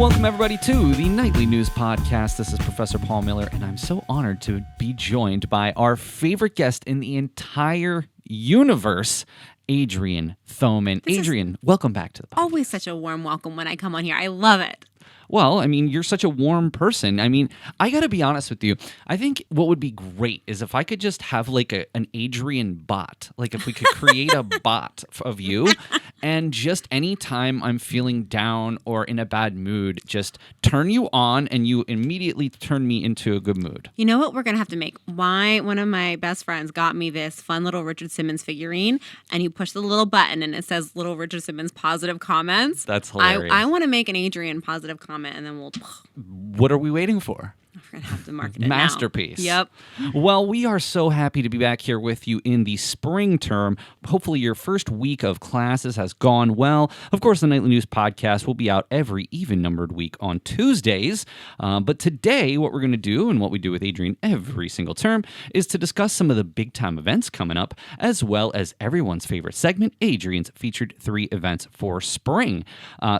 Welcome, everybody, to the Nightly News Podcast. This is Professor Paul Miller, and I'm so honored to be joined by our favorite guest in the entire universe, Adrienne Thoman. Adrienne, welcome back to the podcast. Always such a warm welcome when I come on here. I love it. Well, I mean, you're such a warm person. I mean, I got to be honest with you. I think what would be great is if I could just have like an Adrienne bot. Like if we could create a bot of you and just anytime I'm feeling down or in a bad mood, just turn you on and you immediately turn me into a good mood. You know what we're going to have to make? One of my best friends got me this fun little Richard Simmons figurine, and you push the little button and it says little Richard Simmons positive comments. That's hilarious. I want to make an Adrienne positive comment, and then we'll... What are we waiting for? We're going to have to market it Masterpiece. Now. Yep. Well, we are so happy to be back here with you in the spring term. Hopefully your first week of classes has gone well. Of course, the Nightly News Podcast will be out every even-numbered week on Tuesdays. But today, what we're going to do, and what we do with Adrienne every single term, is to discuss some of the big-time events coming up, as well as everyone's favorite segment, Adrienne's featured 3 events for spring.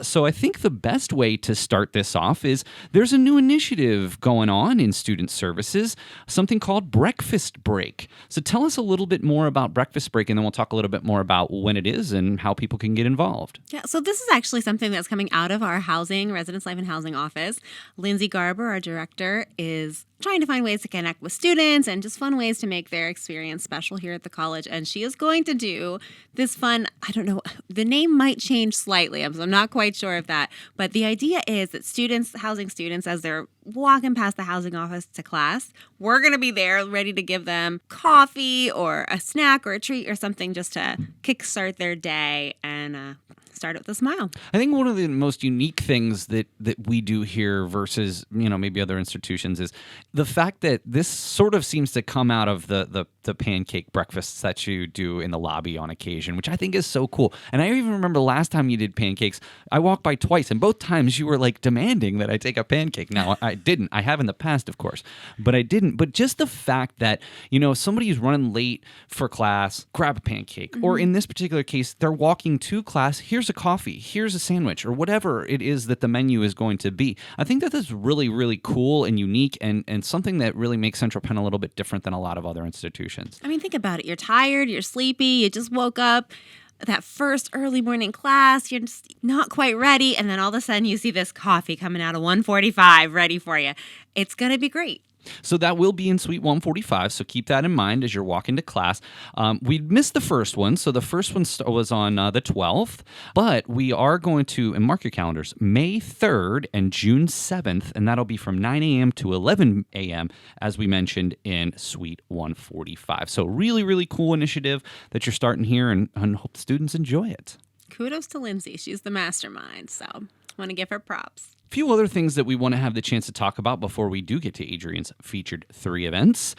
So I think the best way to start this off is there's a new initiative going on in student services, something called Breakfast Break. So tell us a little bit more about Breakfast Break, and then we'll talk a little bit more about when it is and how people can get involved. Yeah, so this is actually something that's coming out of our Residence Life and Housing office. Lindsay Garber, our director, is trying to find ways to connect with students and just fun ways to make their experience special here at the college. And she is going to do this fun, I don't know, the name might change slightly. I'm not quite sure of that. But the idea is that housing students, as they're walking past the housing office to class, we're going to be there ready to give them coffee or a snack or a treat or something just to kickstart their day and start it with a smile. I think one of the most unique things that we do here versus, maybe other institutions is the fact that this sort of seems to come out of the pancake breakfasts that you do in the lobby on occasion, which I think is so cool. And I even remember the last time you did pancakes, I walked by twice, and both times you were like demanding that I take a pancake. Now, I didn't. I have in the past, of course, but I didn't. But just the fact that, somebody who's running late for class, grab a pancake. Mm-hmm. Or in this particular case, they're walking to class, here's a coffee, here's a sandwich, or whatever it is that the menu is going to be. I think that that's really, really cool and unique and something that really makes Central Penn a little bit different than a lot of other institutions. I mean, think about it. You're tired, you're sleepy, you just woke up, that first early morning class, you're just not quite ready, and then all of a sudden you see this coffee coming out of 145 ready for you. It's going to be great. So that will be in Suite 145, so keep that in mind as you're walking to class. We missed the first one, so the first one was on the 12th, but we are going to, and mark your calendars, May 3rd and June 7th, and that'll be from 9 a.m. to 11 a.m., as we mentioned, in Suite 145. So really, really cool initiative that you're starting here, and hope students enjoy it. Kudos to Lindsay. She's the mastermind, so I want to give her props. Few other things that we want to have the chance to talk about before we do get to Adrienne's featured 3 events.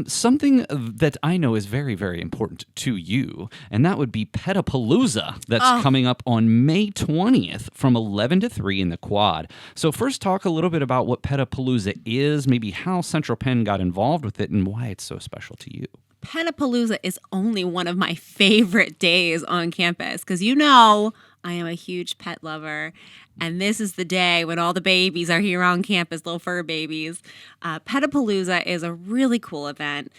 Something that I know is very, very important to you, and that would be Petapalooza that's coming up on May 20th from 11 to 3 in the Quad. So first talk a little bit about what Petapalooza is, maybe how Central Penn got involved with it, and why it's so special to you. Petapalooza is only one of my favorite days on campus because I am a huge pet lover, and this is the day when all the babies are here on campus, little fur babies. Petapalooza is a really cool event.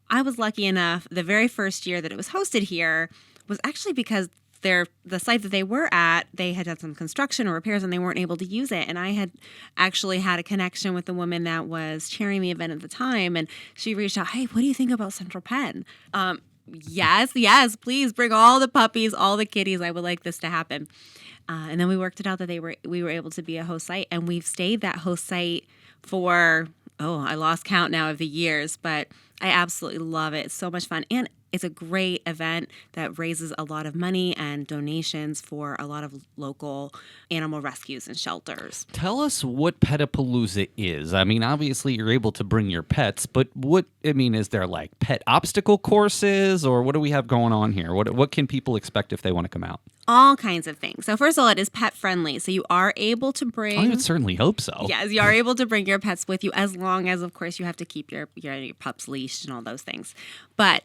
I was lucky enough, the very first year that it was hosted here was actually because the site that they were at, they had done some construction or repairs and they weren't able to use it. And I had actually had a connection with the woman that was chairing the event at the time, and she reached out, hey, what do you think about Central Penn? Yes, please bring all the puppies, all the kitties. I would like this to happen. And then we worked it out that we were able to be a host site, and we've stayed that host site for, I lost count now of the years, but I absolutely love it. It's so much fun. And it's a great event that raises a lot of money and donations for a lot of local animal rescues and shelters. Tell us what Petapalooza is. I mean, obviously you're able to bring your pets, but is there like pet obstacle courses, or what do we have going on here? What can people expect if they want to come out? All kinds of things. So first of all, it is pet friendly. So you are able to bring... I would certainly hope so. Yes, you are able to bring your pets with you, as long as, of course, you have to keep your pups leashed and all those things. But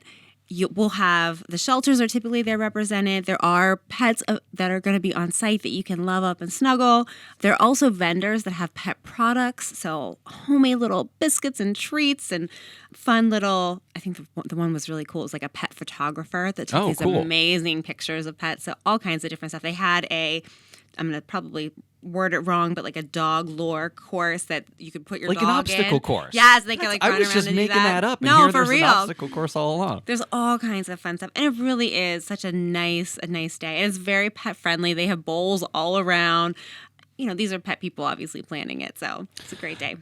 we'll have the shelters are typically there represented. There are pets that are going to be on site that you can love up and snuggle. There are also vendors that have pet products, so homemade little biscuits and treats and fun little. I think the one was really cool. It was like a pet photographer that took these amazing pictures of pets. So all kinds of different stuff. They had I'm going to probably word it wrong, but like a dog lore course that you could put your like dog an obstacle in. course. Yes, they could like run I was around just and making do that up. And no, here for there's real. an obstacle course all along. There's all kinds of fun stuff, and it really is such a nice day. And it's very pet friendly. They have bowls all around. These are pet people obviously planning it, so it's a great day.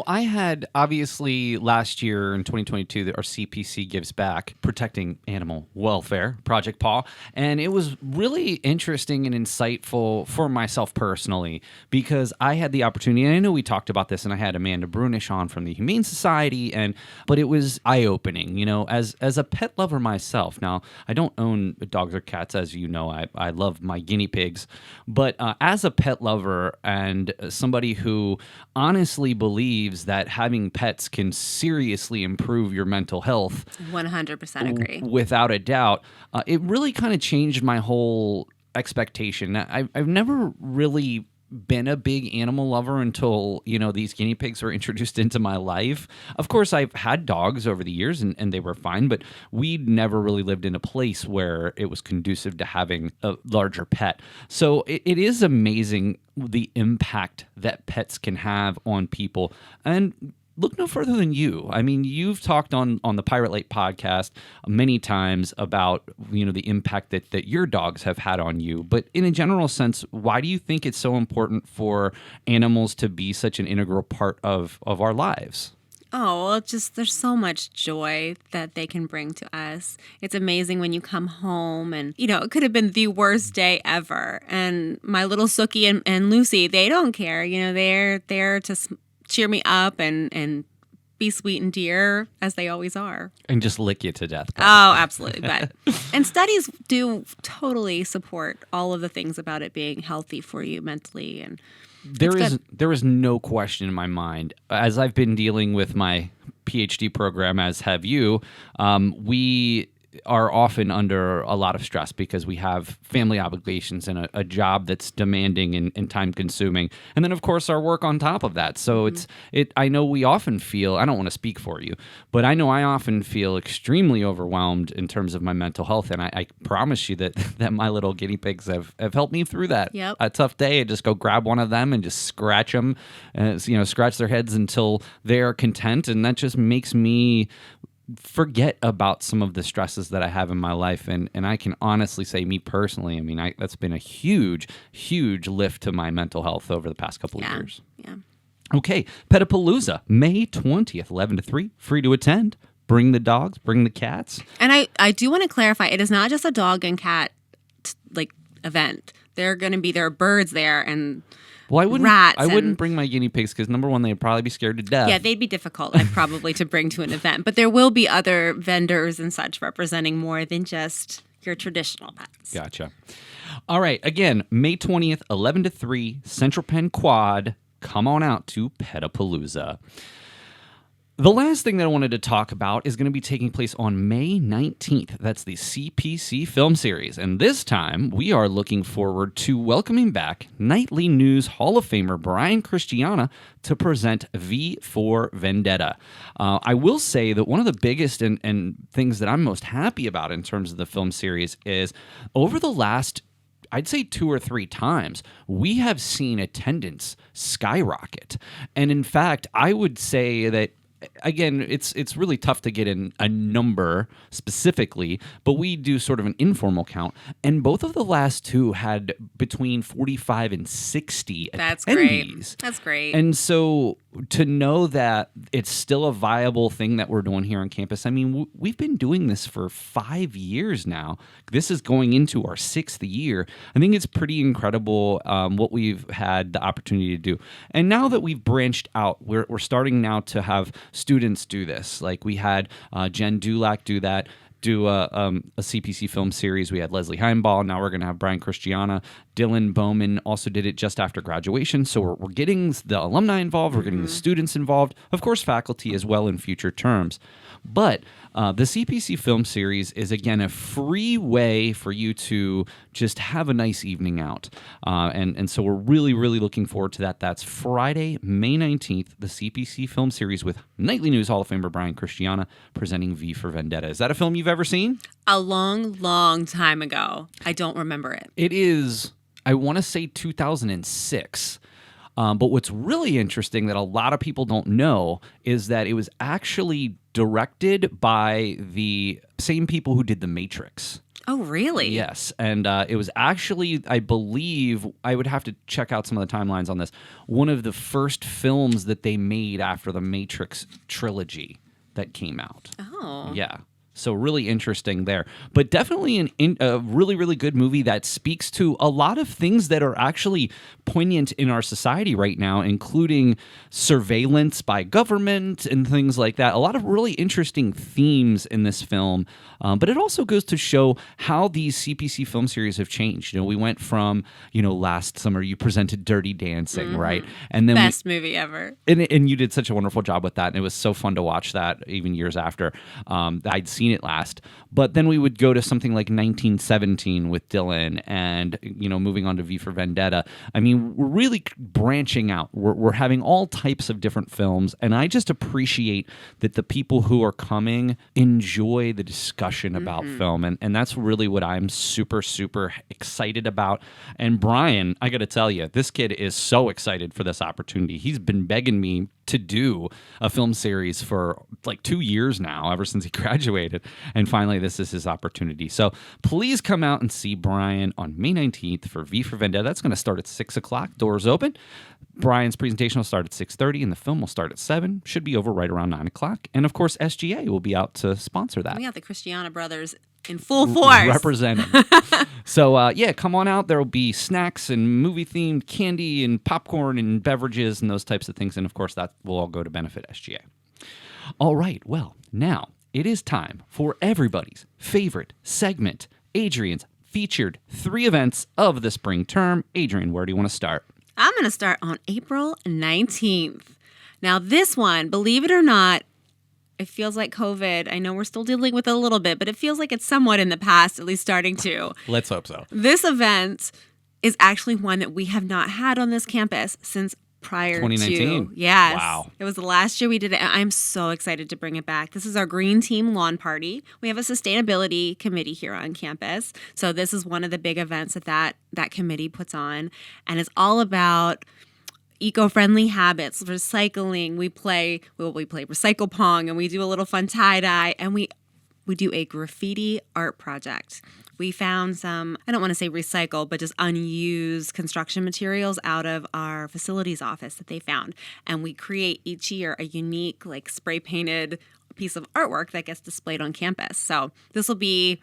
I had obviously last year in 2022 that our CPC gives back, protecting animal welfare, Project Paw, and it was really interesting and insightful for myself personally because I had the opportunity, and I know we talked about this, and I had Amanda Brunish on from the Humane Society, but it was eye-opening, as a pet lover myself. Now, I don't own dogs or cats, as you know, I love my guinea pigs, but as a pet lover, and somebody who honestly believes that having pets can seriously improve your mental health. 100% agree. Without a doubt. It really kind of changed my whole expectation. I've never really been a big animal lover until, these guinea pigs were introduced into my life. Of course, I've had dogs over the years and they were fine, but we never really lived in a place where it was conducive to having a larger pet. So it is amazing the impact that pets can have on people. And look no further than you. I mean, you've talked on the Pirate Lake podcast many times about, the impact that your dogs have had on you. But in a general sense, why do you think it's so important for animals to be such an integral part of our lives? Oh, well, there's so much joy that they can bring to us. It's amazing when you come home and, it could have been the worst day ever. And my little Sookie and Lucy, they don't care. They're there to cheer me up and be sweet and dear as they always are. And just lick you to death. Probably. Oh, absolutely. And studies do totally support all of the things about it being healthy for you mentally. And there is no question in my mind. As I've been dealing with my PhD program, as have you, we are often under a lot of stress because we have family obligations and a job that's demanding and time consuming. And then of course our work on top of that. So I know we often feel, I don't want to speak for you, but I know I often feel extremely overwhelmed in terms of my mental health. And I promise you that my little guinea pigs have helped me through that. Yep. A tough day, I just go grab one of them and just scratch them, scratch their heads until they're content. And that just makes me forget about some of the stresses that I have in my life. And I can honestly say, me personally, that's been a huge, huge lift to my mental health over the past couple of years. Yeah. Okay, Petapalooza, May 20th, 11 to 3, free to attend. Bring the dogs, bring the cats. And I do want to clarify, it is not just a dog and cat event. There are birds there and Well, rats. I wouldn't bring my guinea pigs because, number one, they'd probably be scared to death. Yeah, they'd be difficult, probably to bring to an event. But there will be other vendors and such representing more than just your traditional pets. Gotcha. All right. Again, May 20th, 11 to 3, Central Penn Quad. Come on out to Petapalooza. The last thing that I wanted to talk about is going to be taking place on May 19th. That's the CPC film series. And this time, we are looking forward to welcoming back Nightly News Hall of Famer Brian Christiana to present V for Vendetta. I will say that one of the biggest and things that I'm most happy about in terms of the film series is over the last I'd say 2 or 3 times, we have seen attendance skyrocket. And in fact, I would say that, again, it's really tough to get in a number specifically, but we do sort of an informal count. And both of the last 2 had between 45 and 60 That's attendees. Great. That's great. And so to know that it's still a viable thing that we're doing here on campus, we've been doing this for 5 years now. This is going into our 6th year. I think it's pretty incredible what we've had the opportunity to do. And now that we've branched out, we're starting now to have students do this. Like we had Jen Dulac do that, do a CPC film series. We had Leslie Heimball. Now we're going to have Brian Christiana Dylan Bowman also did it just after graduation. So we're getting the alumni involved. We're getting the students involved. Of course, faculty as well in future terms. But the CPC film series is, again, a free way for you to just have a nice evening out. And so we're really, really looking forward to that. That's Friday, May 19th, the CPC film series with Nightly News Hall of Famer Brian Christiana presenting V for Vendetta. Is that a film you've ever seen? A long, long time ago. I don't remember it. It is, I want to say 2006. But what's really interesting that a lot of people don't know is that it was actually directed by the same people who did The Matrix. Oh, really? Yes. And it was actually, I believe, I would have to check out some of the timelines on this, one of the first films that they made after the Matrix trilogy that came out. Oh. Yeah. So really interesting there. But definitely a really, really good movie that speaks to a lot of things that are actually poignant in our society right now, including surveillance by government and things like that. A lot of really interesting themes in this film. But it also goes to show how these CPC film series have changed. We went from, last summer you presented Dirty Dancing, right? And then Best movie ever. And you did such a wonderful job with that. And it was so fun to watch that even years after I'd seen it last. But then we would go to something like 1917 with Dylan and, moving on to V for Vendetta. I mean, we're really branching out. We're having all types of different films. And I just appreciate that the people who are coming enjoy the discussion about film. And that's really what I'm super, super excited about. And Brian, I got to tell you, this kid is so excited for this opportunity. He's been begging me to do a film series for like 2 years now, ever since he graduated. And finally, this is his opportunity. So please come out and see Brian on May 19th for V for Vendetta. That's going to start at 6 o'clock. Doors open. Brian's presentation will start at 6:30 and the film will start at 7. Should be over right around 9 o'clock. And of course, SGA will be out to sponsor that. We got the Christiana brothers in full force. Representing. So, come on out. There will be snacks and movie-themed candy and popcorn and beverages and those types of things. And, of course, that will all go to benefit SGA. All right. Well, now it is time for everybody's favorite segment, Adrienne's featured 3 events of the spring term. Adrienne, where do you want to start? I'm going to start on April 19th. Now, this one, believe it or not, it feels like COVID. I know we're still dealing with it a little bit, but it feels like it's somewhat in the past, at least starting to. Let's hope so. This event is actually one that we have not had on this campus since prior 2019. to. Yes. Wow. It was the last year we did it. And I'm so excited to bring it back. This is our Green Team Lawn Party. We have a sustainability committee here on campus. So this is one of the big events that committee puts on. And it's all about eco-friendly habits, recycling. We play recycle pong, and we do a little fun tie-dye, and we do a graffiti art project. We found some, I don't want to say recycle, but just unused construction materials out of our facilities office that they found. And we create each year a unique, spray painted piece of artwork that gets displayed on campus. So this will be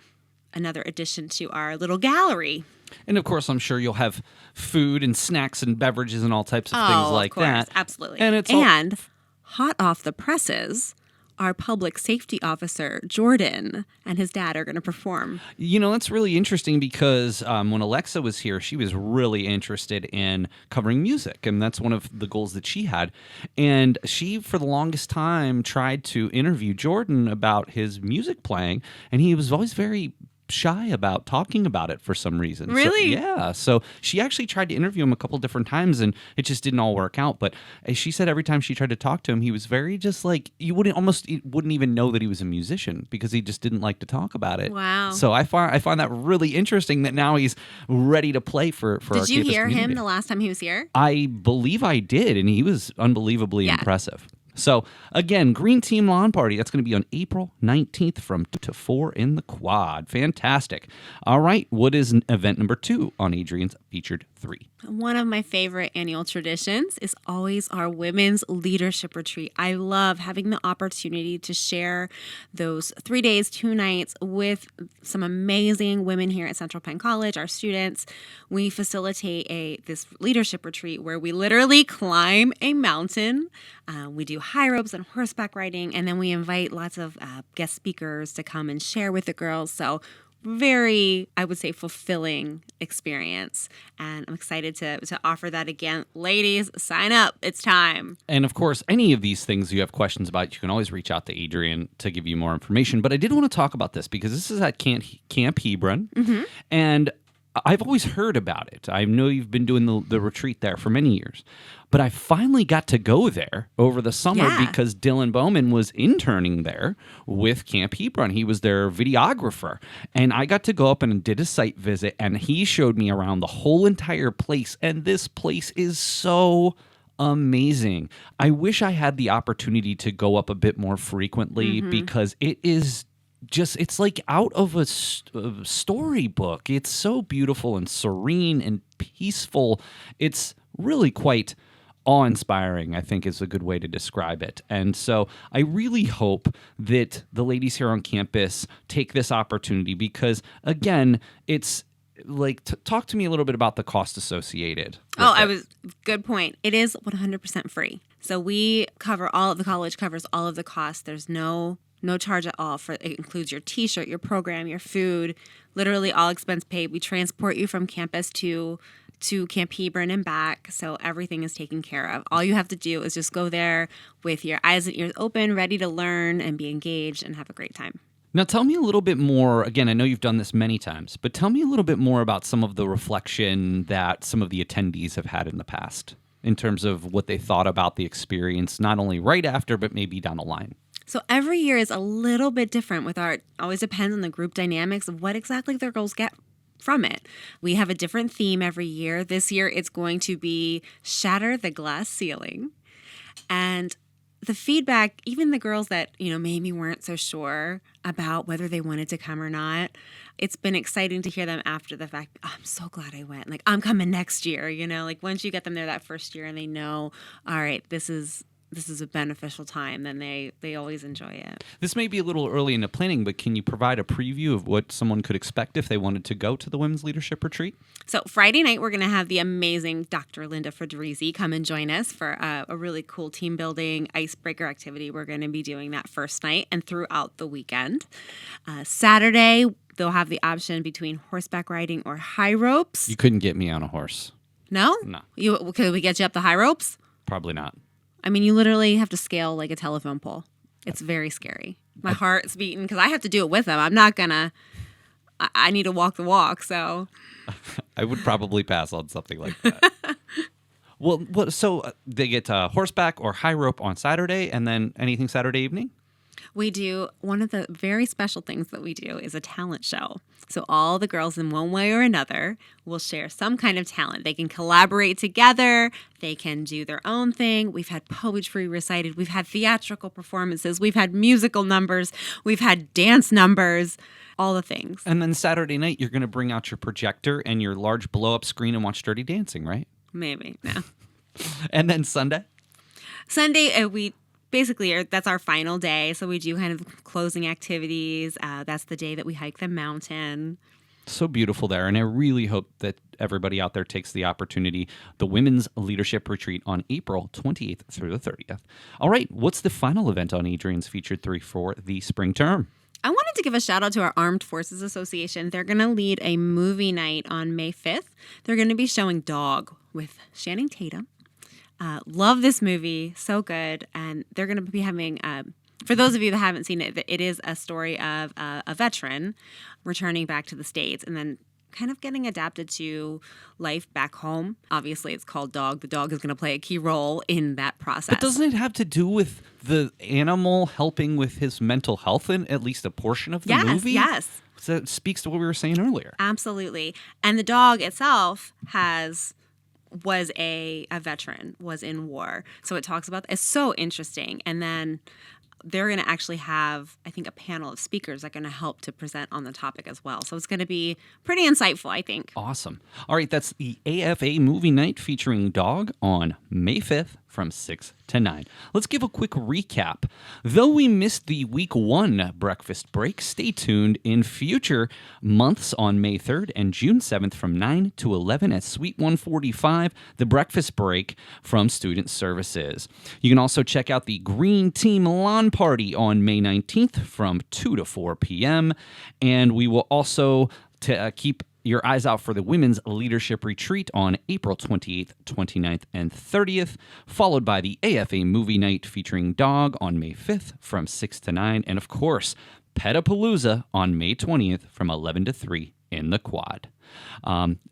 another addition to our little gallery. And of course, I'm sure you'll have food and snacks and beverages and all types of things like of course, that. Absolutely. And hot off the presses, our public safety officer, Jordan, and his dad are going to perform. That's really interesting because when Alexa was here, she was really interested in covering music. And that's one of the goals that she had. And she, for the longest time, tried to interview Jordan about his music playing. And he was always very shy about talking about it for some reason. Really? So she actually tried to interview him a couple different times and it just didn't all work out. But as she said, every time she tried to talk to him, he was very just you wouldn't even know that he was a musician because he just didn't like to talk about it. Wow. So I find that really interesting that now he's ready to play for our campus community. Did you hear him the last time he was here? I believe I did, and he was unbelievably impressive. So, again, Green Team Lawn Party, that's going to be on April 19th from 2 to 4 in the Quad. Fantastic. All right, what is event number 2 on Adrienne's featured 3? One of my favorite annual traditions is always our Women's Leadership Retreat. I love having the opportunity to share those 3 days, 2 nights with some amazing women here at Central Penn College, our students. We facilitate this leadership retreat where we literally climb a mountain. We do high ropes and horseback riding, and then we invite lots of guest speakers to come and share with the girls. So very, I would say, fulfilling experience. And I'm excited to offer that again. Ladies, sign up. It's time. And of course, any of these things you have questions about, you can always reach out to Adrienne to give you more information. But I did want to talk about this because this is at Camp Hebron. And I've always heard about it. I know you've been doing the retreat there for many years. But I finally got to go there over the summer because Dylan Bowman was interning there with Camp Hebron. He was their videographer. And I got to go up and did a site visit, and he showed me around the whole entire place. And this place is so amazing. I wish I had the opportunity to go up a bit more frequently because it is just, it's like out of a storybook. It's so beautiful and serene and peaceful. It's really quite awe-inspiring, I think, is a good way to describe it. And so I really hope that the ladies here on campus take this opportunity because, again, it's like, talk to me a little bit about the cost associated. Good point. It is 100% free. So we cover the college covers all of the costs. There's no charge at all. It includes your t-shirt, your program, your food, literally all expense paid. We transport you from campus to Camp Hebron and back, so everything is taken care of. All you have to do is just go there with your eyes and ears open, ready to learn and be engaged and have a great time. Now tell me a little bit more, again, I know you've done this many times, but tell me a little bit more about some of the reflection that some of the attendees have had in the past in terms of what they thought about the experience, not only right after, but maybe down the line. So every year is a little bit different always depends on the group dynamics of what exactly their girls get from it. We have a different theme every year. This year it's going to be Shatter the Glass Ceiling. And the feedback, even the girls that, maybe weren't so sure about whether they wanted to come or not, it's been exciting to hear them after the fact. Oh, I'm so glad I went. Like, I'm coming next year, like once you get them there that first year and they know, all right, this is a beneficial time, then they always enjoy it. This may be a little early into planning, but can you provide a preview of what someone could expect if they wanted to go to the Women's Leadership Retreat? So Friday night, we're going to have the amazing Dr. Linda Federizi come and join us for a really cool team building icebreaker activity. We're going to be doing that first night and throughout the weekend. Saturday, they'll have the option between horseback riding or high ropes. You couldn't get me on a horse. No? No. Could we get you up the high ropes? Probably not. I mean, you literally have to scale like a telephone pole. It's very scary. My heart's beating because I have to do it with them. I'm not gonna. I need to walk the walk. So I would probably pass on something like that. So they get horseback or high rope on Saturday, and then anything Saturday evening? We do, one of the very special things that we do is a talent show. So all the girls in one way or another will share some kind of talent. They can collaborate together. They can do their own thing. We've had poetry recited. We've had theatrical performances. We've had musical numbers. We've had dance numbers, all the things. And then Saturday night, you're going to bring out your projector and your large blow-up screen and watch Dirty Dancing, right? Maybe, no. And then Sunday? Sunday, basically, that's our final day, so we do kind of closing activities. That's the day that we hike the mountain. So beautiful there, and I really hope that everybody out there takes the opportunity. The Women's Leadership Retreat on April 28th through the 30th. All right, what's the final event on Adrienne's Featured 3 for the spring term? I wanted to give a shout out to our Armed Forces Association. They're going to lead a movie night on May 5th. They're going to be showing Dog with Channing Tatum. Love this movie, so good. And they're going to be having, for those of you that haven't seen it, it is a story of a veteran returning back to the States and then kind of getting adapted to life back home. Obviously, it's called Dog. The dog is going to play a key role in that process. But doesn't it have to do with the animal helping with his mental health in at least a portion of the movie? Yes. So it speaks to what we were saying earlier. Absolutely. And the dog itself was a veteran, was in war. So it talks about, it's so interesting. And then they're going to actually have, I think, a panel of speakers that are going to help to present on the topic as well. So it's going to be pretty insightful, I think. Awesome. All right, that's the AFA movie night featuring Dog on May 5th from 6 to 9. Let's give a quick recap. Though we missed the week 1 breakfast break, stay tuned in future months on May 3rd and June 7th from 9 to 11 at Suite 145, the breakfast break from Student Services. You can also check out the Green Team Lawn party on May 19th from 2 to 4 p.m. And we will also keep your eyes out for the Women's Leadership Retreat on April 28th, 29th, and 30th, followed by the AFA Movie Night featuring Dog on May 5th from 6 to 9, and of course, Petapalooza on May 20th from 11 to 3 in the Quad.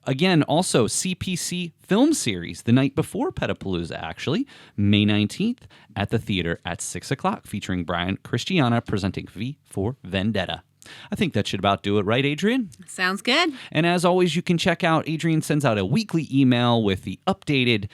Again, also CPC Film Series the night before Petapalooza, actually, May 19th at the theater at 6 o'clock, featuring Brian Christiana presenting V for Vendetta. I think that should about do it, right, Adrienne? Sounds good. And as always, you can check out, Adrienne sends out a weekly email with the updated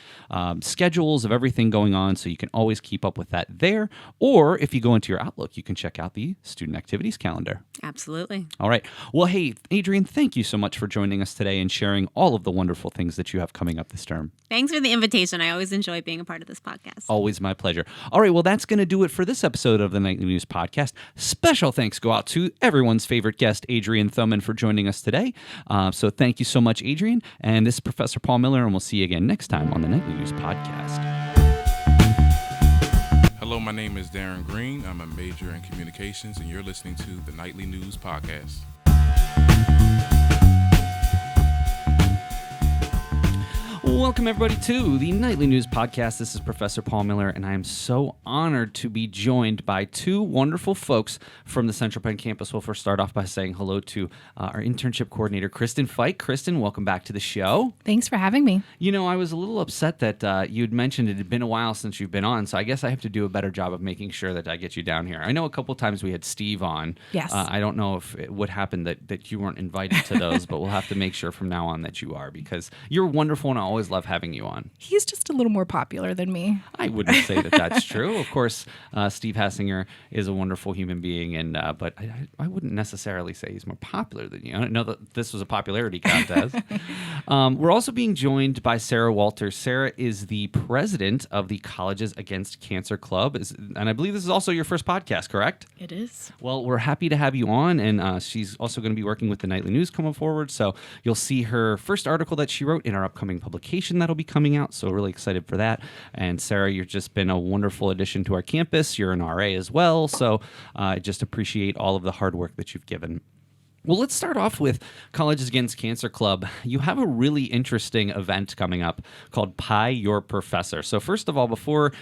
schedules of everything going on, so you can always keep up with that there. Or if you go into your Outlook, you can check out the student activities calendar. Absolutely. All right. Well, hey, Adrienne, thank you so much for joining us today and sharing all of the wonderful things that you have coming up this term. Thanks for the invitation. I always enjoy being a part of this podcast. Always my pleasure. All right. Well, that's going to do it for this episode of the Nightly News Podcast. Special thanks go out to everyone's favorite guest, Adrienne Thoman, for joining us today. So thank you so much, Adrienne. And this is Professor Paul Miller, and we'll see you again next time on the Nightly News Podcast. Hello, my name is Darren Green. I'm a major in communications, and you're listening to the Nightly News Podcast. Welcome, everybody, to the Nightly News Podcast. This is Professor Paul Miller, and I am so honored to be joined by two wonderful folks from the Central Penn campus. We'll first start off by saying hello to our Internship Coordinator, Kristin Fike. Kristin, welcome back to the show. Thanks for having me. You know, I was a little upset that you had mentioned it had been a while since you've been on, so I guess I have to do a better job of making sure that I get you down here. I know a couple times we had Steve on. Yes. I don't know if it would happen that you weren't invited to those, but we'll have to make sure from now on that you are, because you're wonderful, and I always love having you on. He's just a little more popular than me. I wouldn't say that that's true. Of course, Steve Hassinger is a wonderful human being, and but I wouldn't necessarily say he's more popular than you. I don't know that this was a popularity contest. We're also being joined by Sarah Walters. Sarah is the president of the Colleges Against Cancer Club, and I believe this is also your first podcast, correct? It is. Well, we're happy to have you on, and she's also going to be working with the Nightly News coming forward, so you'll see her first article that she wrote in our upcoming publication that'll be coming out, so really excited for that. And Sarah, you've just been a wonderful addition to our campus. You're an RA as well, so I just appreciate all of the hard work that you've given. Well, let's start off with Colleges Against Cancer Club. You have a really interesting event coming up called Pie Your Professor. So first of all, before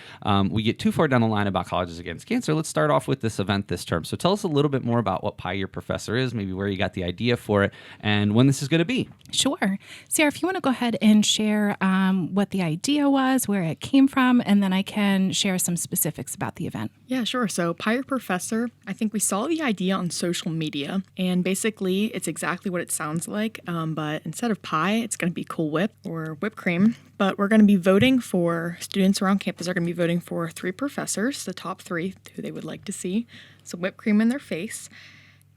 we get too far down the line about Colleges Against Cancer, let's start off with this event this term. So tell us a little bit more about what Pie Your Professor is, maybe where you got the idea for it, and when this is going to be. Sure. Sarah, if you want to go ahead and share what the idea was, where it came from, and then I can share some specifics about the event. Yeah, sure. So Pie Your Professor, I think we saw the idea on social media, and basically it's exactly what it sounds like, but instead of pie, it's going to be Cool Whip or whipped cream. But we're going to be voting for, students around campus are going to be voting for 3 professors, the top 3 who they would like to see some whipped cream in their face,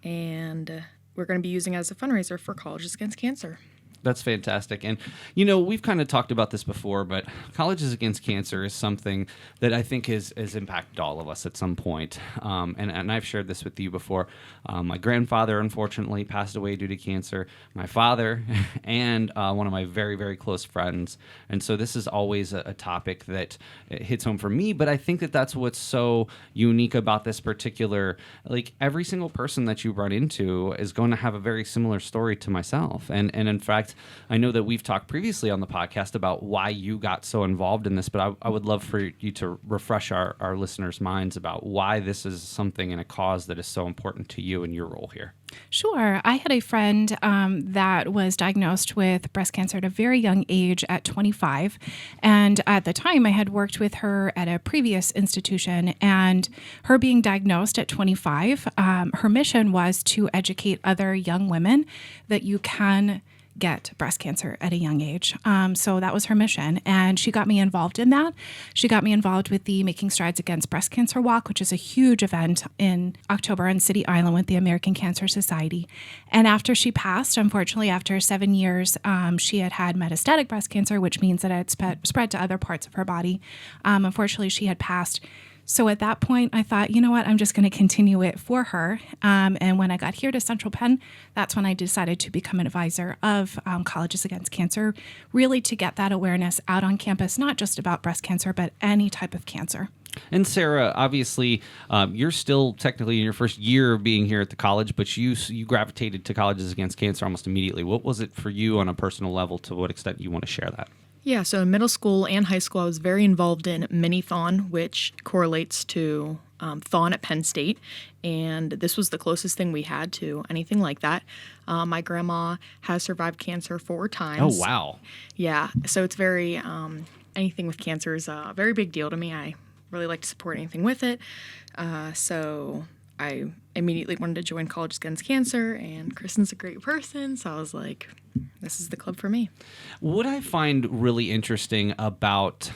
and we're going to be using it as a fundraiser for Colleges Against Cancer. That's fantastic. And, you know, we've kind of talked about this before, but Colleges Against Cancer is something that I think has impacted all of us at some point. And I've shared this with you before. My grandfather, unfortunately, passed away due to cancer. My father and one of my very, very close friends. And so this is always a topic that hits home for me. But I think that that's what's so unique about this particular, like every single person that you run into is going to have a very similar story to myself. And in fact, I know that we've talked previously on the podcast about why you got so involved in this, but I would love for you to refresh our listeners' minds about why this is something and a cause that is so important to you and your role here. Sure. I had a friend that was diagnosed with breast cancer at a very young age at 25. And at the time, I had worked with her at a previous institution. And her being diagnosed at 25, her mission was to educate other young women that you can get breast cancer at a young age. So that was her mission. And she got me involved in that. She got me involved with the Making Strides Against Breast Cancer Walk, which is a huge event in October on City Island with the American Cancer Society. And after she passed, unfortunately, after 7 years, she had metastatic breast cancer, which means that it spread to other parts of her body. Unfortunately, she had passed. So at that point, I thought, you know what, I'm just going to continue it for her. And when I got here to Central Penn, that's when I decided to become an advisor of Colleges Against Cancer, really to get that awareness out on campus, not just about breast cancer, but any type of cancer. And Sarah, obviously, you're still technically in your first year of being here at the college, but you gravitated to Colleges Against Cancer almost immediately. What was it for you on a personal level? To what extent you want to share that? Yeah, so in middle school and high school, I was very involved in Mini-Thon, which correlates to Thon at Penn State. And this was the closest thing we had to anything like that. My grandma has survived cancer 4 times. Oh, wow. Yeah, so it's very, anything with cancer is a very big deal to me. I really like to support anything with it. So I immediately wanted to join Colleges Against Cancer, and Kristin's a great person, so I was like, this is the club for me. What I find really interesting about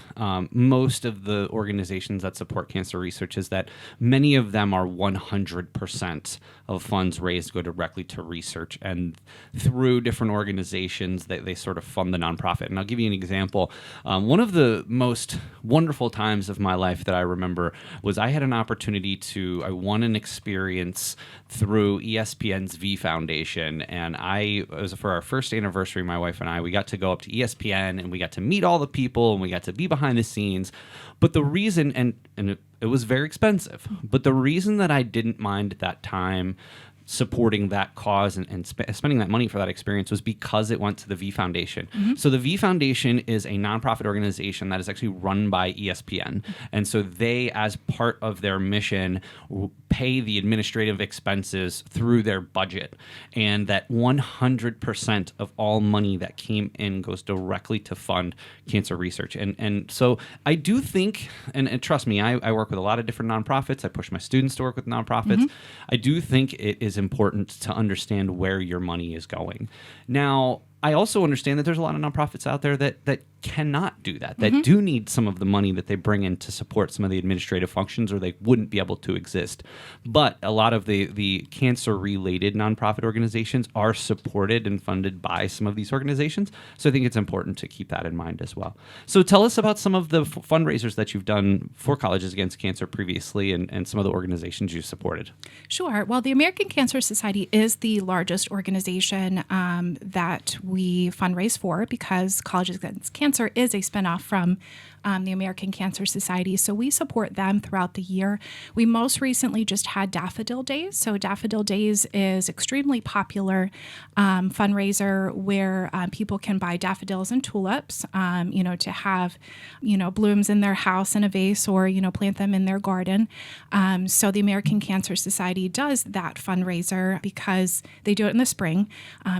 most of the organizations that support cancer research is that many of them are 100% of funds raised go directly to research, and through different organizations they sort of fund the nonprofit. And I'll give you an example. One of the most wonderful times of my life that I remember was I had an opportunity I won an experience through ESPN's V Foundation, and it was for our first anniversary, my wife and I, we got to go up to ESPN and we got to meet all the people and we got to be behind the scenes. But the reason, and it was very expensive, but the reason that I didn't mind that time supporting that cause and spending that money for that experience was because it went to the V Foundation. Mm-hmm. So the V Foundation is a nonprofit organization that is actually run by ESPN. And so they, as part of their mission, pay the administrative expenses through their budget. And that 100% of all money that came in goes directly to fund cancer research. And so I do think, and trust me, I work with a lot of different nonprofits. I push my students to work with nonprofits. Mm-hmm. I do think it is important to understand where your money is going. Now, I also understand that there's a lot of nonprofits out there that cannot do that do need some of the money that they bring in to support some of the administrative functions, or they wouldn't be able to exist. But a lot of the cancer-related nonprofit organizations are supported and funded by some of these organizations. So I think it's important to keep that in mind as well. So tell us about some of the fundraisers that you've done for Colleges Against Cancer previously and some of the organizations you've supported. Sure. Well, the American Cancer Society is the largest organization that we fundraise for, because Colleges Against Cancer is a spinoff from the American Cancer Society. So we support them throughout the year. We most recently just had Daffodil Days. So Daffodil Days is extremely popular fundraiser where people can buy daffodils and tulips, to have, blooms in their house in a vase, or, plant them in their garden. So the American Cancer Society does that fundraiser because they do it in the spring,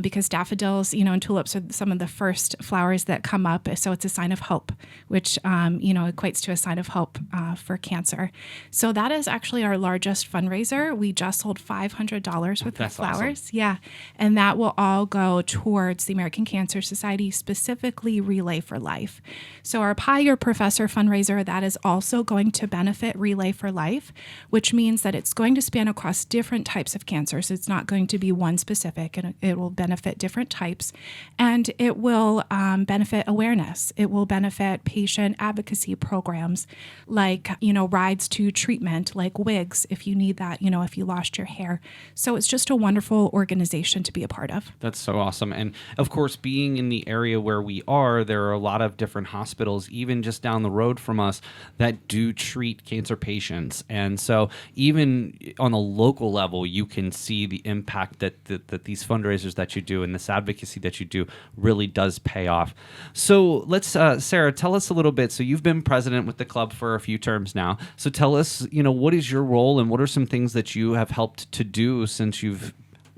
because daffodils, and tulips are some of the first flowers that come up. So it's a sign of hope, which equates to a sign of hope for cancer. So that is actually our largest fundraiser. We just sold $500 worth of flowers. Awesome. Yeah. And that will all go towards the American Cancer Society, specifically Relay for Life. So our Pie Your Professor fundraiser, that is also going to benefit Relay for Life, which means that it's going to span across different types of cancers. It's not going to be one specific, and it will benefit different types. And it will benefit awareness. It will benefit patient advocacy programs like, rides to treatment, like wigs, if you need that, if you lost your hair. So it's just a wonderful organization to be a part of. That's so awesome. And of course, being in the area where we are, there are a lot of different hospitals, even just down the road from us, that do treat cancer patients. And so even on a local level, you can see the impact that these fundraisers that you do and this advocacy that you do really does pay off. So let's, Sarah, tell us a little bit. So you've been president with the club for a few terms now. So tell us, what is your role and what are some things that you have helped to do since you've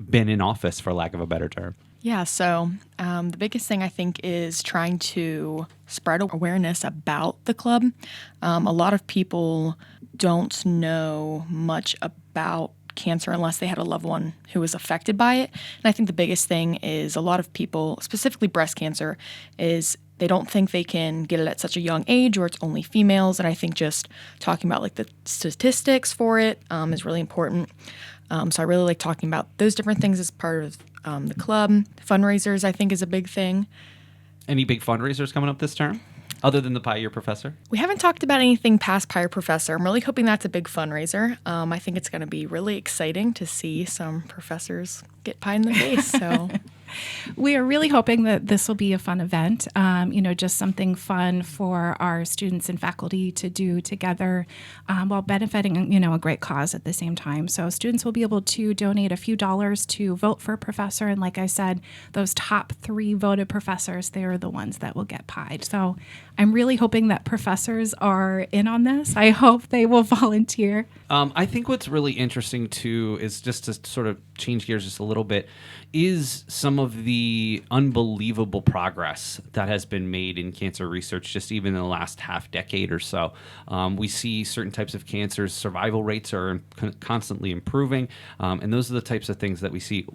been in office, for lack of a better term? Yeah, so the biggest thing I think is trying to spread awareness about the club. A lot of people don't know much about cancer unless they had a loved one who was affected by it. And I think the biggest thing is a lot of people, specifically breast cancer, is they don't think they can get it at such a young age, or it's only females. And I think just talking about the statistics for it is really important. So I really like talking about those different things as part of the club. Fundraisers, I think, is a big thing. Any big fundraisers coming up this term, other than the Pie Your Professor? We haven't talked about anything past Pie Your Professor. I'm really hoping that's a big fundraiser. I think it's going to be really exciting to see some professors get pie in the face. So We are really hoping that this will be a fun event, just something fun for our students and faculty to do together while benefiting, a great cause at the same time. So students will be able to donate a few dollars to vote for a professor. And like I said, those top 3 voted professors, they are the ones that will get pied. So I'm really hoping that professors are in on this. I hope they will volunteer. I think what's really interesting, too, is just to sort of change gears just a little bit, is some of the unbelievable progress that has been made in cancer research just even in the last half decade or so. We see certain types of cancers, survival rates are constantly improving, and those are the types of things that we see.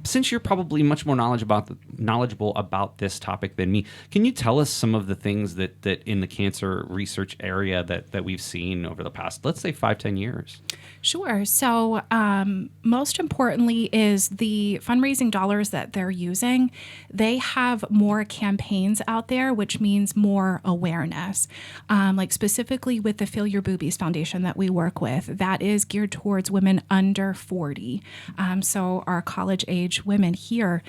Since you're probably much more knowledgeable about this topic than me, can you tell us some of the things that in the cancer research area that we've seen over the past, let's say, 5-10 years? Sure. So most importantly is the fundraising dollars that they're using. They have more campaigns out there, which means more awareness. Like specifically with the Fill Your Boobies Foundation that we work with, that is geared towards women under 40. So our college age women here,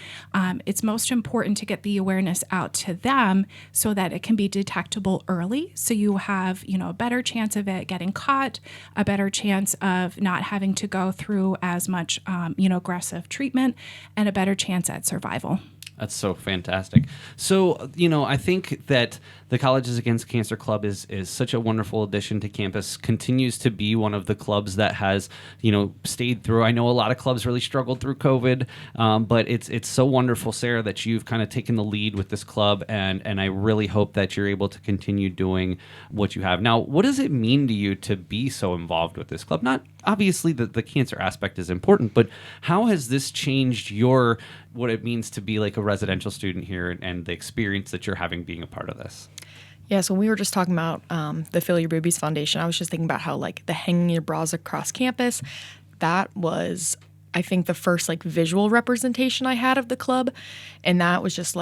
it's most important to get the awareness out to them so that it can be detectable early. So you have, a better chance of it getting caught, a better chance of not having to go through as much, aggressive treatment, and a better chance at survival. That's so fantastic. So, I think that the Colleges Against Cancer Club is such a wonderful addition to campus, continues to be one of the clubs that has, stayed through. I know a lot of clubs really struggled through COVID, but it's so wonderful, Sarah, that you've kind of taken the lead with this club, and I really hope that you're able to continue doing what you have. Now, what does it mean to you to be so involved with this club? Not obviously the cancer aspect is important, but how has this changed what it means to be like a residential student here and the experience that you're having being a part of this? Yeah, so when we were just talking about the Fill Your Boobies Foundation, I was just thinking about how the hanging your bras across campus, that was, I think, the first visual representation I had of the club. And that was just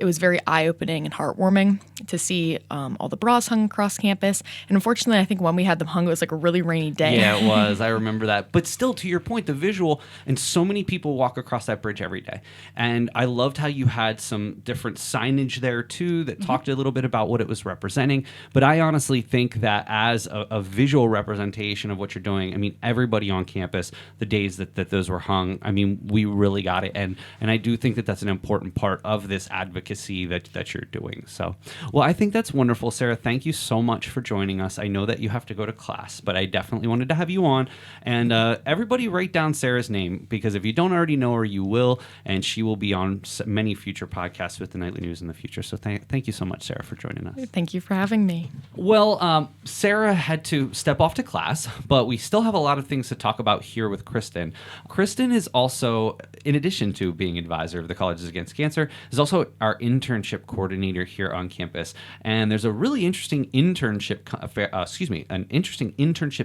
it was very eye-opening and heartwarming to see all the bras hung across campus. And unfortunately, I think when we had them hung, it was a really rainy day. Yeah, it was. I remember that. But still, to your point, the visual, and so many people walk across that bridge every day. And I loved how you had some different signage there, too, that talked a little bit about what it was representing. But I honestly think that as a visual representation of what you're doing, everybody on campus, the days that those were hung, we really got it. And I do think that that's an important part of this advocacy that you're doing. So, well, I think that's wonderful, Sarah. Thank you so much for joining us. I know that you have to go to class, but I definitely wanted to have you on. And everybody write down Sarah's name, because if you don't already know her, you will, and she will be on many future podcasts with the Nightly News in the future. So thank you so much, Sarah, for joining us. Thank you for having me. Well, Sarah had to step off to class, but we still have a lot of things to talk about here with Kristin. Kristin is also, in addition to being advisor of the Colleges Against Cancer, is also our internship coordinator here on campus. And there's a really interesting internship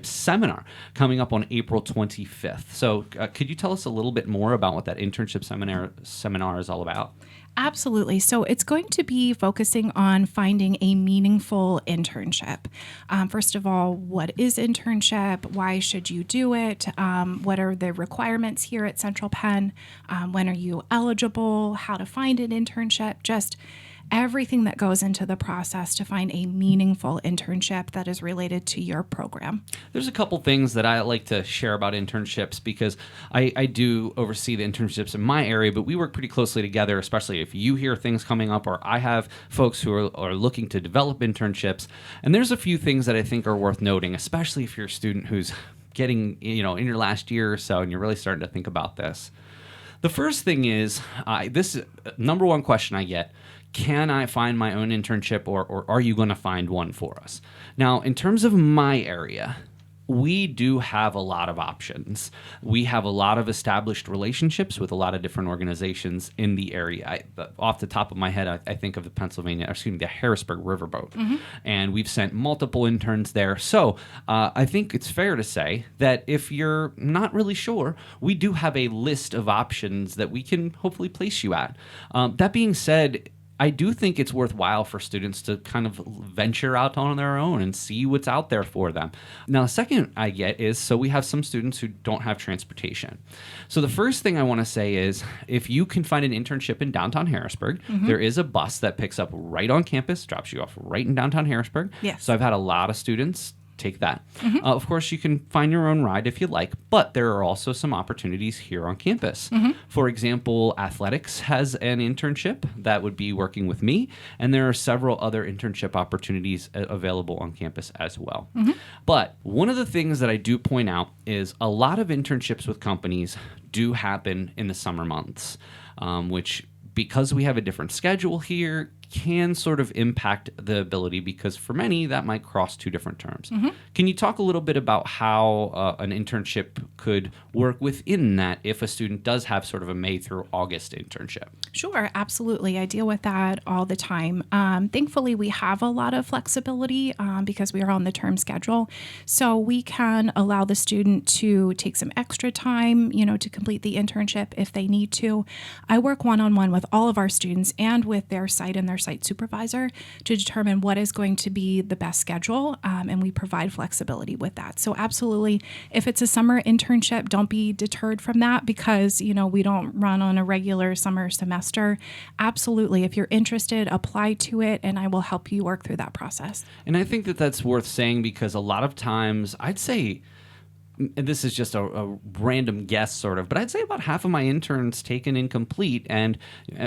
seminar coming up on April 25th. So could you tell us a little bit more about what that internship seminar is all about? Absolutely. So it's going to be focusing on finding a meaningful internship. First of all, what is internship? Why should you do it? What are the requirements here at Central Penn? When are you eligible? How to find an internship? Just everything that goes into the process to find a meaningful internship that is related to your program. There's a couple things that I like to share about internships, because I do oversee the internships in my area, but we work pretty closely together, especially if you hear things coming up or I have folks who are looking to develop internships. And there's a few things that I think are worth noting, especially if you're a student who's getting, in your last year or so and you're really starting to think about this. The first thing is, this is number one question I get: can I find my own internship, or are you going to find one for us? Now, in terms of my area, we do have a lot of options. We have a lot of established relationships with a lot of different organizations in the area. Off the top of my head, I think of the the Harrisburg Riverboat. And we've sent multiple interns there. So I think it's fair to say that if you're not really sure, we do have a list of options that we can hopefully place you at. That being said, I do think it's worthwhile for students to kind of venture out on their own and see what's out there for them. Now, the second I get is, so we have some students who don't have transportation. So the first thing I want to say is, if you can find an internship in downtown Harrisburg, there is a bus that picks up right on campus, drops you off right in downtown Harrisburg. Yes. So I've had a lot of students take that. Of course, you can find your own ride if you like, but there are also some opportunities here on campus. For example, athletics has an internship that would be working with me, and there are several other internship opportunities available on campus as well. But one of the things that I do point out is a lot of internships with companies do happen in the summer months, which, because we have a different schedule here, can sort of impact the ability, because for many that might cross two different terms. Can you talk a little bit about how an internship could work within that if a student does have sort of a May through August internship? Sure, absolutely. I deal with that all the time. Thankfully, we have a lot of flexibility because we are on the term schedule. So we can allow the student to take some extra time, to complete the internship if they need to. I work one-on-one with all of our students and with their site and their site supervisor to determine what is going to be the best schedule, and we provide flexibility with that. So absolutely, if it's a summer internship, don't be deterred from that because, we don't run on a regular summer semester. Absolutely, if you're interested, apply to it, and I will help you work through that process. And I think that that's worth saying because a lot of times, I'd say, and this is just a random guess sort of, but I'd say about half of my interns take an incomplete, and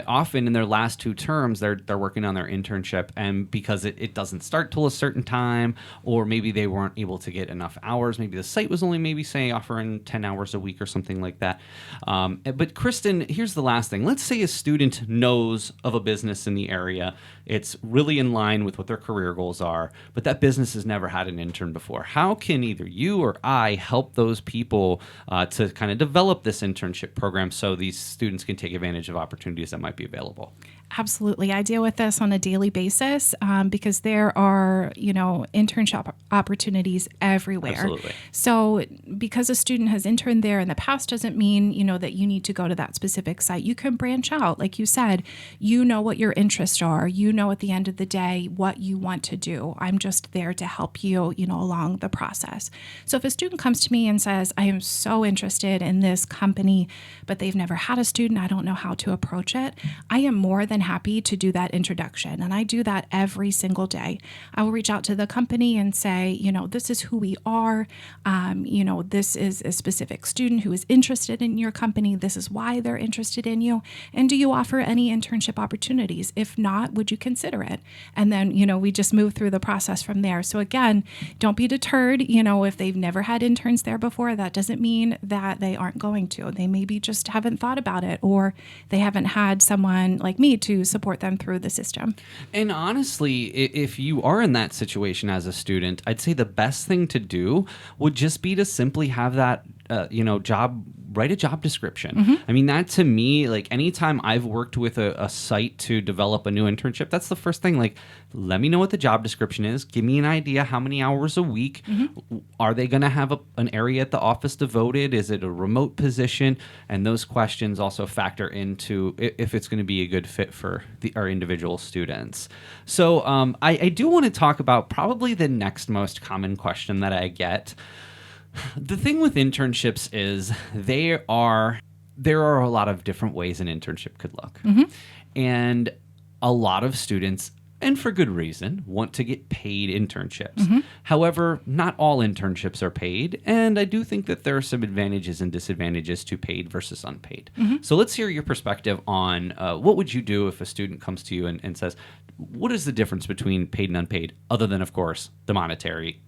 often in their last two terms, they're working on their internship, and because it doesn't start till a certain time, or maybe they weren't able to get enough hours, maybe the site was only maybe say offering 10 hours a week or something like that. But Kristin, here's the last thing. Let's say a student knows of a business in the area. It's really in line with what their career goals are, but that business has never had an intern before. How can either you or I help those people to kind of develop this internship program so these students can take advantage of opportunities that might be available? Absolutely. I deal with this on a daily basis because there are, internship opportunities everywhere. Absolutely. So because a student has interned there in the past doesn't mean, that you need to go to that specific site. You can branch out. Like you said, what your interests are. At the end of the day what you want to do. I'm just there to help you, along the process. So if a student comes to me and says, I am so interested in this company, but they've never had a student, I don't know how to approach it, I am more than happy to do that introduction. And I do that every single day. I will reach out to the company and say, this is who we are. This is a specific student who is interested in your company. This is why they're interested in you. And do you offer any internship opportunities? If not, would you consider it? And then, we just move through the process from there. So again, don't be deterred. If they've never had interns there before, that doesn't mean that they aren't going to. They maybe just haven't thought about it, or they haven't had someone like me to support them through the system. And honestly, if you are in that situation as a student, I'd say the best thing to do would just be to simply have that write a job description. I mean, that to me, like anytime I've worked with a site to develop a new internship, that's the first thing. Like, let me know what the job description is. Give me an idea how many hours a week. Are they going to have an area at the office devoted? Is it a remote position? And those questions also factor into if it's going to be a good fit for our individual students. So I do want to talk about probably the next most common question that I get. The thing with internships is there are a lot of different ways an internship could look. And a lot of students, and for good reason, want to get paid internships. However, not all internships are paid, and I do think that there are some advantages and disadvantages to paid versus unpaid. So let's hear your perspective on what would you do if a student comes to you and says, what is the difference between paid and unpaid, other than, of course, the monetary,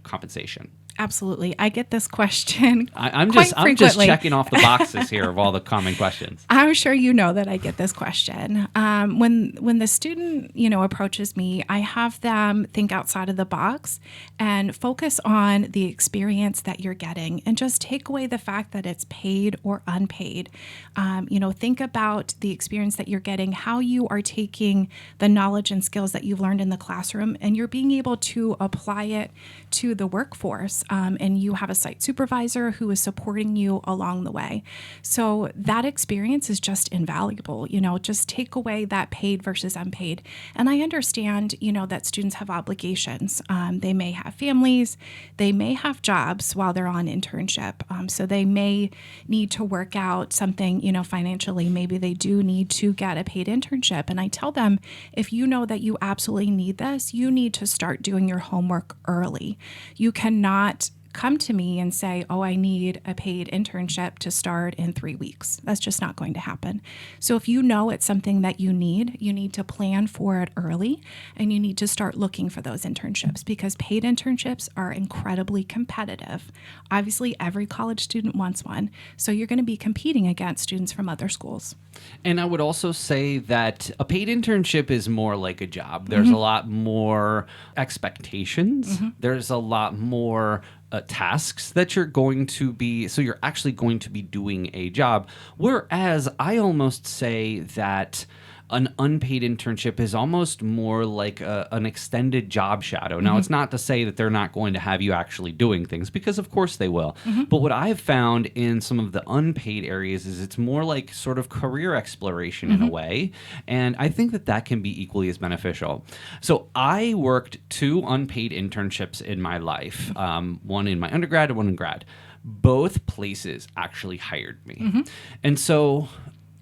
compensation? Absolutely. I get this question I'm quite just checking off the boxes here of all the common questions. I'm sure you know that I get this question. When the student, approaches me, I have them think outside of the box and focus on the experience that you're getting and just take away the fact that it's paid or unpaid. Think about the experience that you're getting, how you are taking the knowledge and skills that you've learned in the classroom and you're being able to apply it to the workforce. and you have a site supervisor who is supporting you along the way. So that experience is just invaluable. Just take away that paid versus unpaid. And I understand, that students have obligations. They may have families, they may have jobs while they're on internship. So they may need to work out something, financially. Maybe they do need to get a paid internship. And I tell them, if you know that you absolutely need this, you need to start doing your homework early. You cannot come to me and say, oh, I need a paid internship to start in 3 weeks. That's just not going to happen. So if you know it's something that you need to plan for it early, and you need to start looking for those internships, because paid internships are incredibly competitive. Obviously, every college student wants one. So you're going to be competing against students from other schools. And I would also say that a paid internship is more like a job. There's a lot more expectations. There's a lot more tasks that you're going to be, so you're actually going to be doing a job. Whereas I almost say that an unpaid internship is almost more like an extended job shadow. Now, it's not to say that they're not going to have you actually doing things, because of course they will. But what I've found in some of the unpaid areas is it's more like sort of career exploration in a way. And I think that that can be equally as beneficial. So I worked 2 unpaid internships in my life, one in my undergrad and one in grad. Both places actually hired me. And so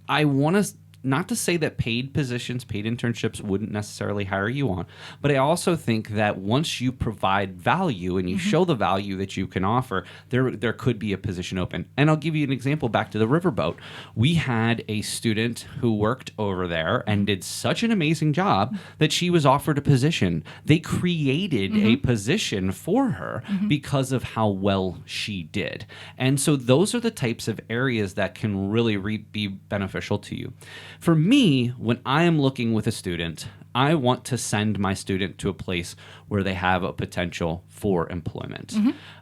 I want to, not to say that paid positions, paid internships wouldn't necessarily hire you on, but I also think that once you provide value and you show the value that you can offer, there could be a position open. And I'll give you an example back to the riverboat. We had a student who worked over there and did such an amazing job that she was offered a position. They created a position for her because of how well she did. And so those are the types of areas that can really be beneficial to you. For me, when I am looking with a student, I want to send my student to a place where they have a potential for employment.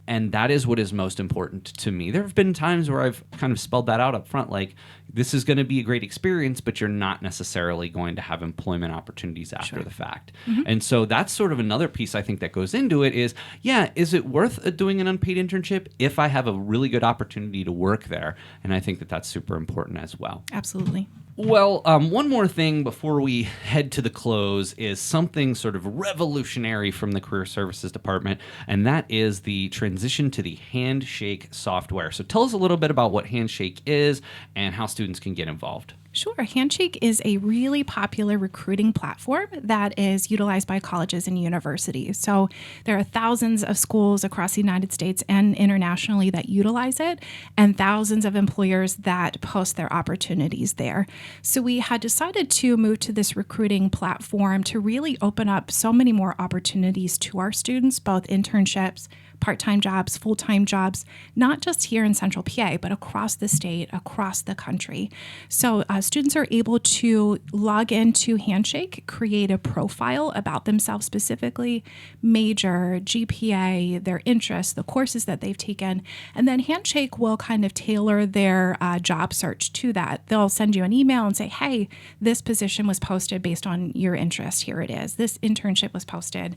And that is what is most important to me. There have been times where I've kind of spelled that out up front, like, this is going to be a great experience, but you're not necessarily going to have employment opportunities after the fact. And so that's sort of another piece I think that goes into it is, is it worth doing an unpaid internship if I have a really good opportunity to work there? And I think that that's super important as well. Absolutely. Well, one more thing before we head to the close is something sort of revolutionary from the Career Services Department, and that is the transition to the Handshake software. So tell us a little bit about what Handshake is and how students can get involved. Sure. Handshake is a really popular recruiting platform that is utilized by colleges and universities. So there are thousands of schools across the United States and internationally that utilize it, and thousands of employers that post their opportunities there. So we had decided to move to this recruiting platform to really open up so many more opportunities to our students, both internships, part-time jobs, full-time jobs, not just here in Central PA, but across the state, across the country. So students are able to log into Handshake, create a profile about themselves specifically, major, GPA, their interests, the courses that they've taken, and then Handshake will kind of tailor their job search to that. They'll send you an email and say, hey, this position was posted based on your interest, here it is. This internship was posted,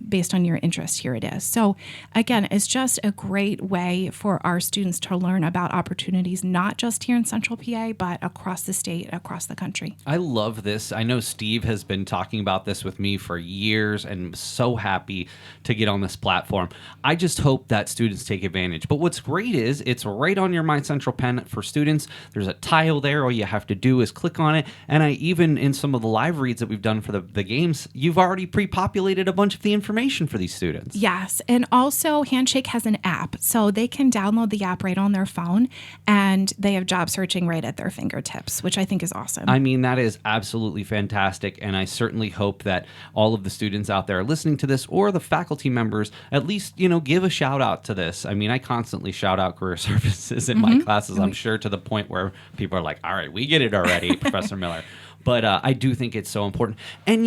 based on your interest, here it is. So again, it's just a great way for our students to learn about opportunities, not just here in Central PA, but across the state, across the country. I love this. I know Steve has been talking about this with me for years and I'm so happy to get on this platform. I just hope that students take advantage. But what's great is it's right on your My Central pen for students. There's a tile there. All you have to do is click on it. And I even, in some of the live reads that we've done for the games, you've already pre-populated a bunch of the information for these students. Yes. And also Handshake has an app, so they can download the app right on their phone and they have job searching right at their fingertips, which I think is awesome. I mean, that is absolutely fantastic. And I certainly hope that all of the students out there listening to this or the faculty members at least, give a shout out to this. I mean, I constantly shout out career services in my classes, I'm sure, to the point where people are like, all right, we get it already, Professor Miller. But I do think it's so important. And,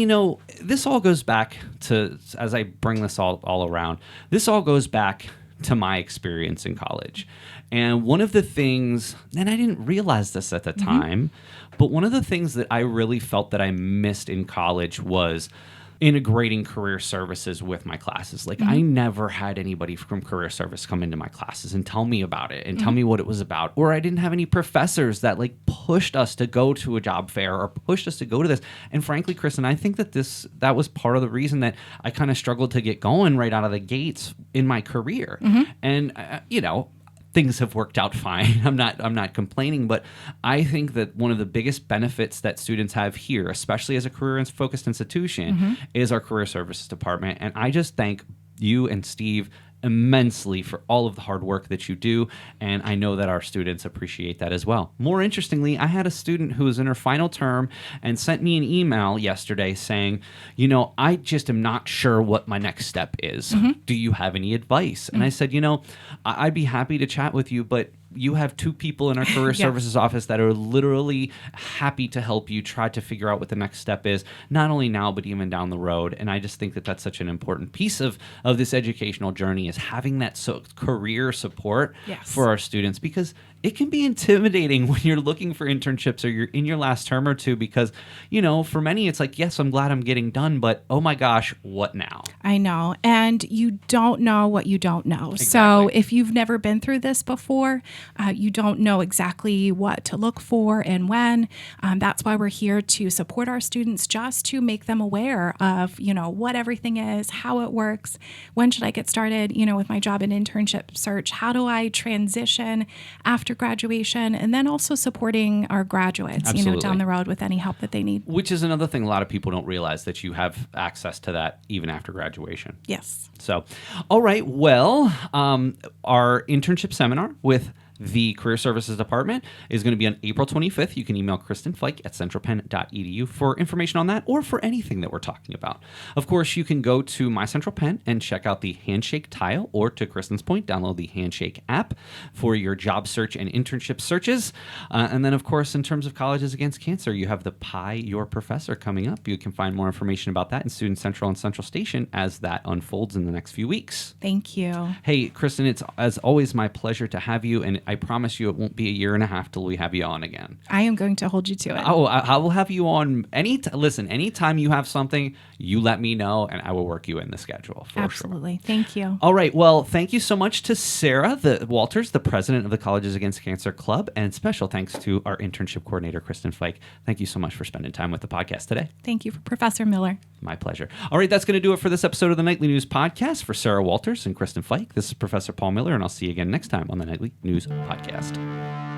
this all goes back to, as I bring this all around, this all goes back to my experience in college. And one of the things, and I didn't realize this at the time, but one of the things that I really felt that I missed in college was integrating career services with my classes. Like I never had anybody from career service come into my classes and tell me about it and tell me what it was about. Or I didn't have any professors that like pushed us to go to a job fair or pushed us to go to this. And frankly, Kristin, I think that was part of the reason that I kind of struggled to get going right out of the gates in my career. And things have worked out fine. I'm not complaining, but I think that one of the biggest benefits that students have here, especially as a career-focused institution, is our career services department. And I just thank you and Steve immensely for all of the hard work that you do, and I know that our students appreciate that as well. More interestingly, I had a student who was in her final term and sent me an email yesterday saying, I just am not sure what my next step is. Do you have any advice? And I said, I'd be happy to chat with you, but you have 2 people in our career services office that are literally happy to help you try to figure out what the next step is, not only now, but even down the road. And I just think that that's such an important piece of this educational journey, is having that career support for our students, because it can be intimidating when you're looking for internships or you're in your last term or two, because, for many, it's like, yes, I'm glad I'm getting done, but oh my gosh, what now? I know. And you don't know what you don't know. Exactly. So if you've never been through this before, you don't know exactly what to look for and when. That's why we're here to support our students, just to make them aware of, what everything is, how it works, when should I get started, with my job and internship search, how do I transition after graduation, and then also supporting our graduates, Absolutely. Down the road with any help that they need. Which is another thing a lot of people don't realize, that you have access to that even after graduation. Yes. So, all right, well, our internship seminar with the Career Services Department is going to be on April 25th. You can email Kristin Fike at centralpenn.edu for information on that, or for anything that we're talking about. Of course, you can go to My Central Penn and check out the Handshake tile, or to Kristin's point, download the Handshake app for your job search and internship searches. And then, of course, in terms of Colleges Against Cancer, you have the Pie Your Professor coming up. You can find more information about that in Student Central and Central Station as that unfolds in the next few weeks. Thank you. Hey, Kristin, it's as always my pleasure to have you, and I promise you it won't be a year and a half till we have you on again. I am going to hold you to it. Oh, I will have you on anytime you have something, you let me know, and I will work you in the schedule for Absolutely. sure. Thank you. All right. Well, thank you so much to Sarah Walters, the president of the Colleges Against Cancer Club, and special thanks to our internship coordinator, Kristin Fike. Thank you so much for spending time with the podcast today. Thank you, Professor Miller. My pleasure. All right, that's going to do it for this episode of the Nightly News Podcast. For Sarah Walters and Kristin Fike, this is Professor Paul Miller, and I'll see you again next time on the Nightly News Podcast.